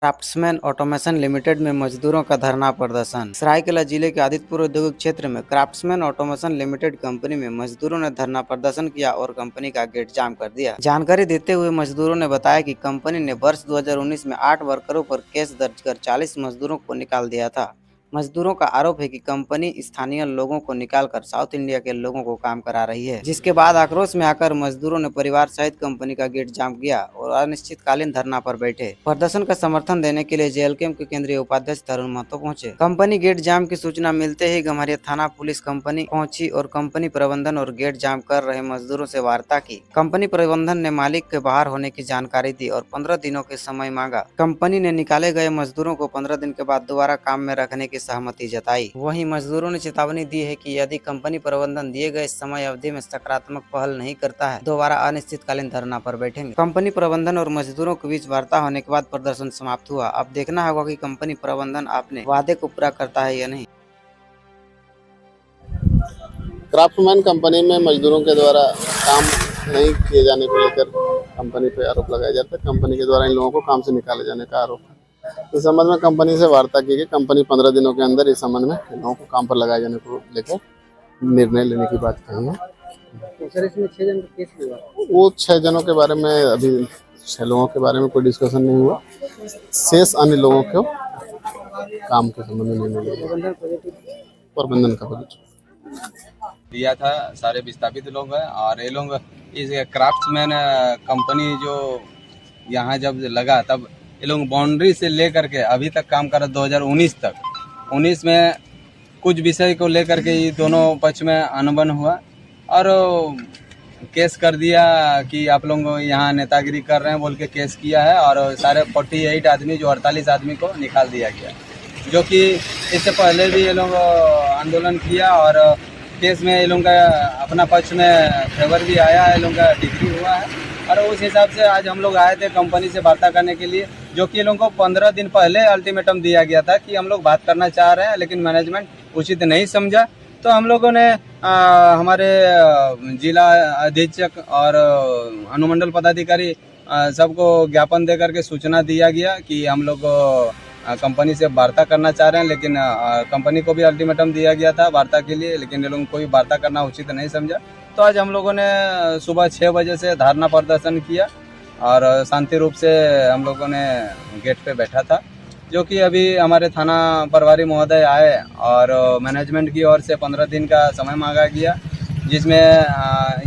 Craftsman automation limited में मजदूरों का धरना प्रदर्शन। सरायकेला जिले के आदित्यपुर औद्योगिक क्षेत्र में क्राफ्ट्समैन ऑटोमेशन लिमिटेड कंपनी में मजदूरों ने धरना प्रदर्शन किया और कंपनी का गेट जाम कर दिया। जानकारी देते हुए मजदूरों ने बताया कि कंपनी ने वर्ष 2019 में 8 वर्करों पर केस दर्ज कर 40 मजदूरों को निकाल दिया था। मजदूरों का आरोप है कि कंपनी स्थानीय लोगों को निकालकर साउथ इंडिया के लोगों को काम करा रही है, जिसके बाद आक्रोश में आकर मजदूरों ने परिवार सहित कंपनी का गेट जाम किया और अनिश्चितकालीन धरना पर बैठे। प्रदर्शन का समर्थन देने के लिए जेएलकेएम के केंद्रीय उपाध्यक्ष तरुण महतो पहुंचे। कंपनी गेट जाम की सूचना मिलते ही गम्हरिया थाना पुलिस कंपनी पहुंची और कंपनी प्रबंधन और गेट जाम कर रहे मजदूरों से वार्ता की। कंपनी प्रबंधन ने मालिक के बाहर होने की जानकारी दी और 15 दिनों के समय मांगा। कंपनी ने निकाले गए मजदूरों को 15 दिन के बाद दोबारा काम में रखने की सहमति जताई। वहीं मजदूरों ने चेतावनी दी है कि यदि कंपनी प्रबंधन दिए गए समय अवधि में सकारात्मक पहल नहीं करता है, दोबारा अनिश्चितकालीन धरना पर बैठेंगे। कंपनी प्रबंधन और मजदूरों के बीच वार्ता होने के बाद प्रदर्शन समाप्त हुआ। अब देखना होगा कि कंपनी प्रबंधन अपने वादे को पूरा करता है या नहीं। क्राफ्ट्समैन कंपनी में मजदूरों के द्वारा काम नहीं किए जाने को लेकर कंपनी पे आरोप लगाया जाता है। कंपनी के द्वारा इन लोगों को काम से निकाले जाने का आरोप है। इस संबंध में कंपनी से वार्ता की गई। कंपनी 15 दिनों के अंदर इस संबंध में इन लोगों को काम पर लगाए जाने को लेकर निर्णय लेने की बात कही है। तो सर, इसमें 6 जन का केस हुआ। वो 6 जनों के बारे में अभी 6 लोगों के बारे में कोई डिस्कशन नहीं हुआ। शेष अन्य लोगों को काम के संबंध में निर्णय लिया। प्रबंधन का दिया था। सारे विस्थापित लोग हैं और ये लोग इस क्राफ्ट्समैन कंपनी जो यहाँ जब लगा तब ये लोग बाउंड्री से लेकर के अभी तक काम कर रहे 2019 तक। 19 में कुछ विषय को लेकर के ये दोनों पक्ष में अनबन हुआ और केस कर दिया कि आप लोग यहाँ नेतागिरी कर रहे हैं बोल के केस किया है और सारे 48 आदमी जो 48 आदमी को निकाल दिया गया, जो कि इससे पहले भी ये लोग आंदोलन किया और केस में ये लोगों का अपना पक्ष में फेवर भी आया है, ये लोगों का डिग्री हुआ है। और उस हिसाब से आज हम लोग आए थे कंपनी से वार्ता करने के लिए, जो कि ये लोगों को 15 दिन पहले अल्टीमेटम दिया गया था कि हम लोग बात करना चाह रहे हैं, लेकिन मैनेजमेंट उचित नहीं समझा। तो हम लोगों ने हमारे जिला अधीक्षक और अनुमंडल पदाधिकारी सबको ज्ञापन दे करके सूचना दिया गया कि हम लोग कंपनी से वार्ता करना चाह रहे हैं, लेकिन कंपनी को भी अल्टीमेटम दिया गया था वार्ता के लिए, लेकिन ये लोगों को भी वार्ता करना उचित नहीं समझा। तो आज हम लोगों ने सुबह 6 बजे से धरना प्रदर्शन किया और शांति रूप से हम लोगों ने गेट पे बैठा था, जो कि अभी हमारे थाना प्रभारी महोदय आए और मैनेजमेंट की ओर से 15 दिन का समय मांगा गया, जिसमें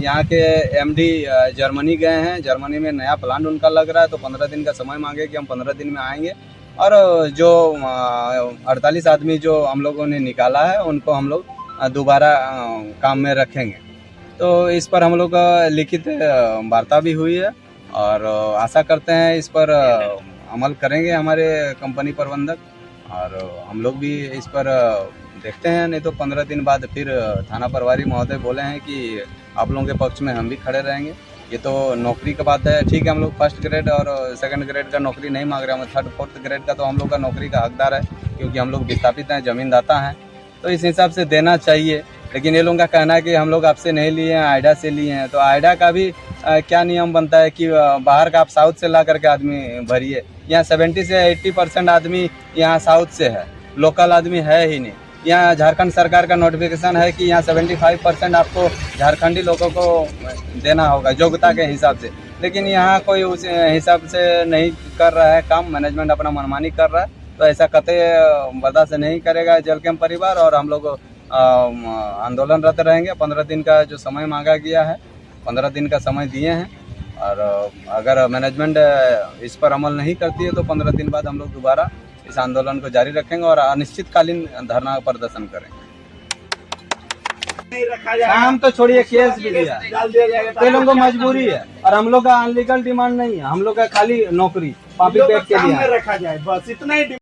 यहाँ के एमडी जर्मनी गए हैं। जर्मनी में नया प्लांट उनका लग रहा है, तो 15 दिन का समय मांगे कि हम 15 दिन में आएंगे और जो 48 आदमी जो हम लोगों ने निकाला है उनको हम लोग दोबारा काम में रखेंगे। तो इस पर हम लोग लिखित वार्ता भी हुई है और आशा करते हैं इस पर अमल करेंगे हमारे कंपनी प्रबंधक, और हम लोग भी इस पर देखते हैं। नहीं तो 15 दिन बाद फिर थाना प्रभारी महोदय बोले हैं कि आप लोगों के पक्ष में हम भी खड़े रहेंगे। ये तो नौकरी की बात है, ठीक है। हम लोग 1st ग्रेड और 2nd ग्रेड का नौकरी नहीं मांग रहे, हम 3rd 4th ग्रेड का तो हम लोग का नौकरी का हकदार है, क्योंकि हम लोग विस्थापित हैं, जमीनदाता हैं, तो इस हिसाब से देना चाहिए। लेकिन ये लोगों का कहना है कि हम लोग आपसे नहीं लिए हैं, आइडा से लिए हैं। तो आइडा का भी क्या नियम बनता है कि बाहर का आप साउथ से ला करके आदमी भरिए। यहाँ 70 से 80% आदमी यहाँ साउथ से है, लोकल आदमी है ही नहीं। यहाँ झारखंड सरकार का नोटिफिकेशन है कि यहाँ 75% आपको झारखंडी लोगों को देना होगा योग्यता के हिसाब से, लेकिन यहाँ कोई उस हिसाब से नहीं कर रहा है काम। मैनेजमेंट अपना मनमानी कर रहा है, तो ऐसा कतई बर्दाश्त नहीं करेगा जेएलकेएम परिवार, और हम लोग आंदोलनरत रहेंगे। 15 दिन का जो समय मांगा गया है, 15 दिन का समय दिए हैं, और अगर मैनेजमेंट इस पर अमल नहीं करती है तो 15 दिन बाद हम लोग दोबारा इस आंदोलन को जारी रखेंगे और अनिश्चितकालीन धरना प्रदर्शन करेंगे। हम तो छोड़िए, केस भी दिया, तो लोगों को मजबूरी है और हम लोग का अनलीगल डिमांड नहीं है। हम लोग का खाली नौकरी पापी पेट के लिए रखा जाए, बस इतना ही।